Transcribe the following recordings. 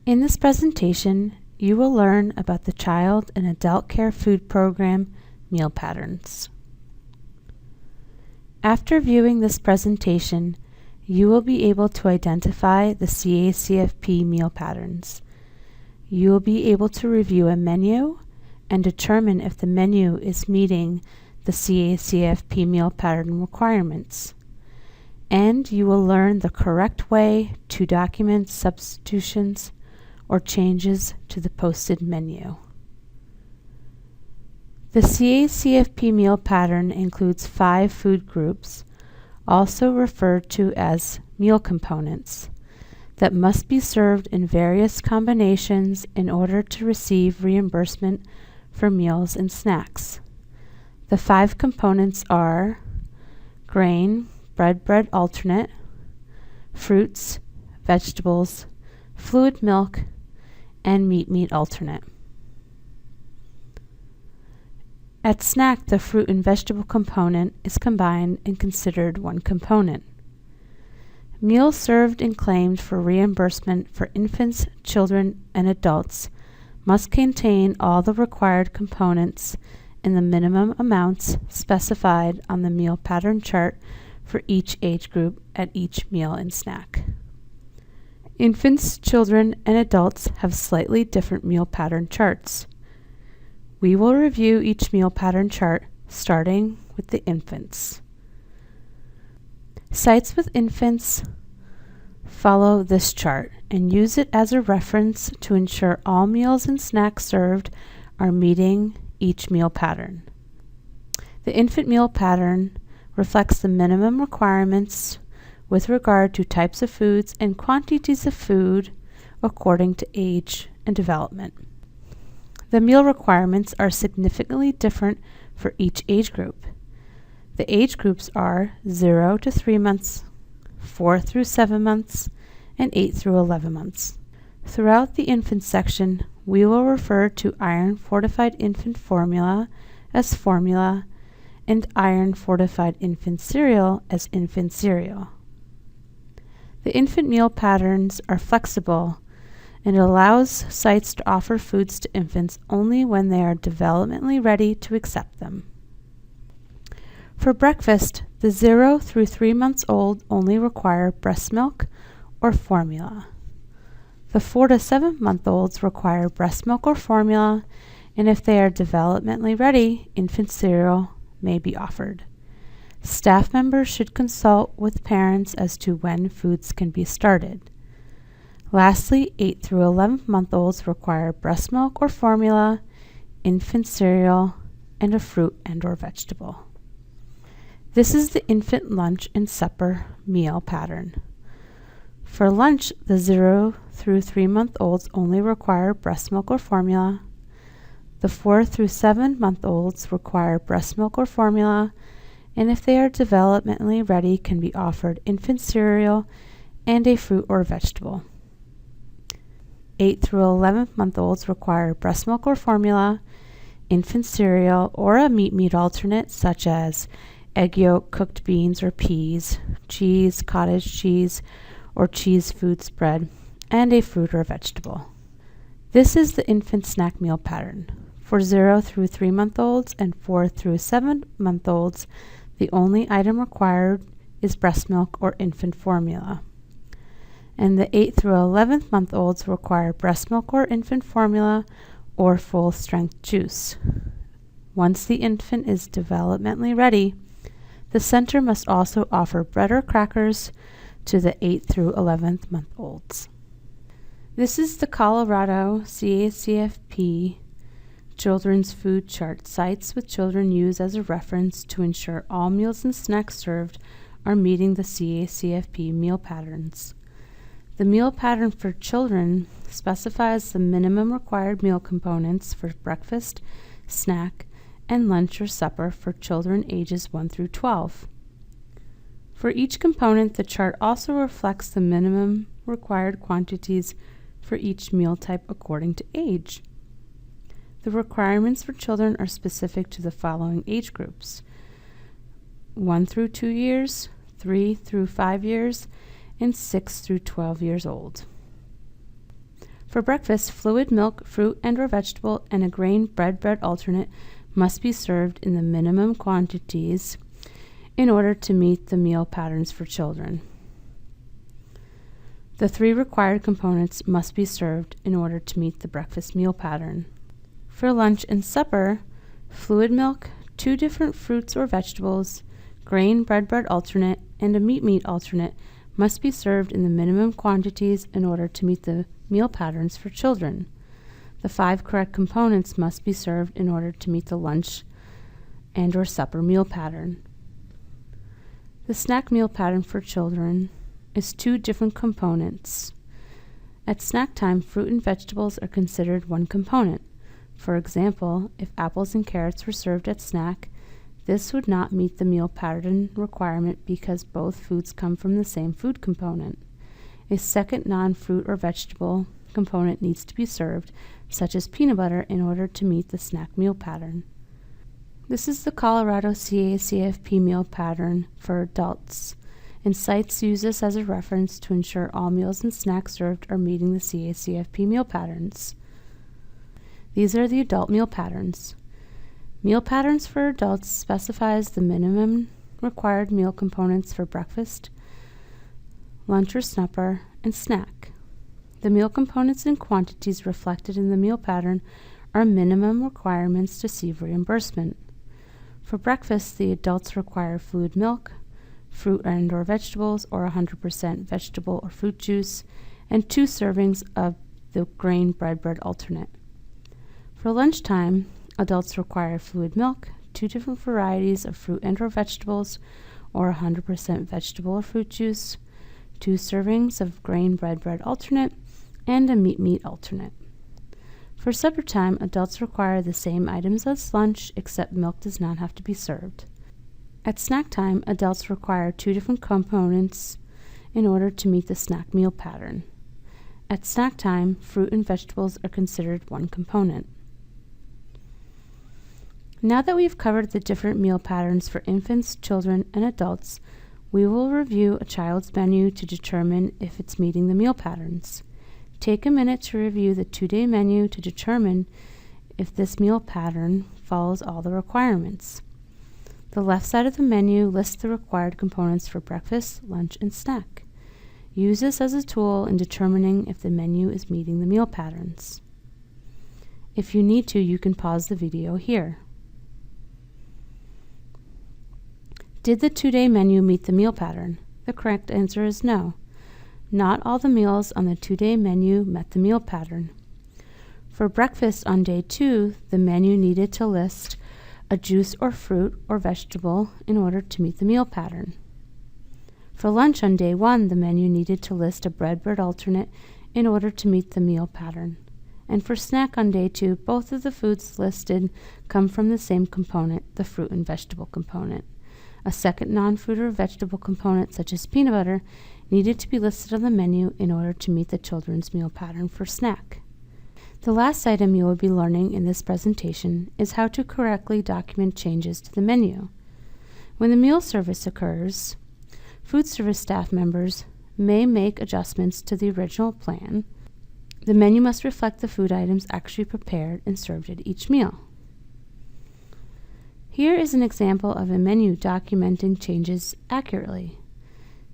In this presentation, you will learn about the Child and Adult Care Food Program meal patterns. After viewing this presentation, you will be able to identify the CACFP meal patterns. You will be able to review a menu and determine if the menu is meeting the CACFP meal pattern requirements. And you will learn the correct way to document substitutions or changes to the posted menu. The CACFP meal pattern includes 5 food groups, also referred to as meal components, that must be served in various combinations in order to receive reimbursement for meals and snacks. The 5 components are grain, bread alternate, fruits, vegetables, fluid milk, and meat alternate. At snack, the fruit and vegetable component is combined and considered one component. Meals served and claimed for reimbursement for infants, children, and adults must contain all the required components in the minimum amounts specified on the meal pattern chart for each age group at each meal and snack. Infants, children, and adults have slightly different meal pattern charts. We will review each meal pattern chart, starting with the infants. Sites with infants follow this chart and use it as a reference to ensure all meals and snacks served are meeting each meal pattern. The infant meal pattern reflects the minimum requirements with regard to types of foods and quantities of food according to age and development. The meal requirements are significantly different for each age group. The age groups are 0 to 3 months, 4 through 7 months, and 8 through 11 months. Throughout the infant section, we will refer to iron-fortified infant formula as formula and iron-fortified infant cereal as infant cereal. The infant meal patterns are flexible and it allows sites to offer foods to infants only when they are developmentally ready to accept them. For breakfast, the 0 through 3 months old only require breast milk or formula. The 4 to 7 month olds require breast milk or formula, and if they are developmentally ready, infant cereal may be offered. Staff members should consult with parents as to when foods can be started. Lastly, 8 through 11 month olds require breast milk or formula, infant cereal, and a fruit and/or vegetable. This is the infant lunch and supper meal pattern. For lunch, the 0 through 3 month olds only require breast milk or formula. The 4 through 7 month olds require breast milk or formula, and if they are developmentally ready, can be offered infant cereal and a fruit or vegetable. 8 through 11 month olds require breast milk or formula, infant cereal, or a meat alternate such as egg yolk, cooked beans or peas, cheese, cottage cheese, or cheese food spread, and a fruit or vegetable. This is the infant snack meal pattern. For 0 through 3 month olds and 4 through 7 month olds, the only item required is breast milk or infant formula. And the 8 through 11 month olds require breast milk or infant formula or full strength juice. Once the infant is developmentally ready, the center must also offer bread or crackers to the 8 through 11th month olds. This is the Colorado CACFP Children's Food Chart. Sites with children use as a reference to ensure all meals and snacks served are meeting the CACFP meal patterns. The meal pattern for children specifies the minimum required meal components for breakfast, snack, and lunch or supper for children ages 1 through 12. For each component, the chart also reflects the minimum required quantities for each meal type according to age. The requirements for children are specific to the following age groups: 1 through 2 years, 3 through 5 years, and 6 through 12 years old. For breakfast, fluid milk, fruit and/or vegetable, and a grain bread alternate must be served in the minimum quantities in order to meet the meal patterns for children. The 3 required components must be served in order to meet the breakfast meal pattern. For lunch and supper, fluid milk, 2 different fruits or vegetables, grain bread alternate, and a meat alternate must be served in the minimum quantities in order to meet the meal patterns for children. The 5 correct components must be served in order to meet the lunch and/or supper meal pattern. The snack meal pattern for children is 2 different components. At snack time, fruit and vegetables are considered one component. For example, if apples and carrots were served at snack, this would not meet the meal pattern requirement because both foods come from the same food component. A second non-fruit or vegetable component needs to be served, such as peanut butter, in order to meet the snack meal pattern. This is the Colorado CACFP meal pattern for adults, and sites use this as a reference to ensure all meals and snacks served are meeting the CACFP meal patterns. These are the adult meal patterns. Meal patterns for adults specifies the minimum required meal components for breakfast, lunch or supper, and snack. The meal components and quantities reflected in the meal pattern are minimum requirements to receive reimbursement. For breakfast, the adults require fluid milk, fruit and/or vegetables, or 100% vegetable or fruit juice, and 2 servings of the grain bread alternate. For lunchtime, adults require fluid milk, 2 different varieties of fruit and/or vegetables, or 100% vegetable or fruit juice, 2 servings of grain bread alternate, and a meat alternate. For supper time, adults require the same items as lunch, except milk does not have to be served. At snack time, adults require 2 different components in order to meet the snack meal pattern. At snack time, fruit and vegetables are considered one component. Now that we've covered the different meal patterns for infants, children, and adults, we will review a child's menu to determine if it's meeting the meal patterns. Take a minute to review the 2-day menu to determine if this meal pattern follows all the requirements. The left side of the menu lists the required components for breakfast, lunch, and snack. Use this as a tool in determining if the menu is meeting the meal patterns. If you need to, you can pause the video here. Did the 2-day menu meet the meal pattern? The correct answer is no. Not all the meals on the 2-day menu met the meal pattern. For breakfast on day 2, the menu needed to list a juice or fruit or vegetable in order to meet the meal pattern. For lunch on day 1, the menu needed to list a bread alternate in order to meet the meal pattern. And for snack on day 2, both of the foods listed come from the same component, the fruit and vegetable component. A second non-fruit or vegetable component, such as peanut butter, needed to be listed on the menu in order to meet the children's meal pattern for snack. The last item you will be learning in this presentation is how to correctly document changes to the menu. When the meal service occurs, food service staff members may make adjustments to the original plan. The menu must reflect the food items actually prepared and served at each meal. Here is an example of a menu documenting changes accurately.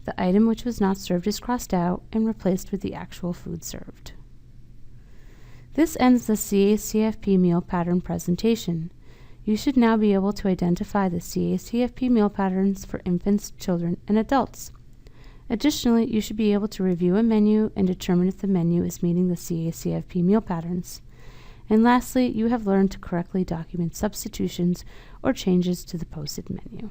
The item which was not served is crossed out and replaced with the actual food served. This ends the CACFP meal pattern presentation. You should now be able to identify the CACFP meal patterns for infants, children, and adults. Additionally, you should be able to review a menu and determine if the menu is meeting the CACFP meal patterns. And lastly, you have learned to correctly document substitutions or changes to the posted menu.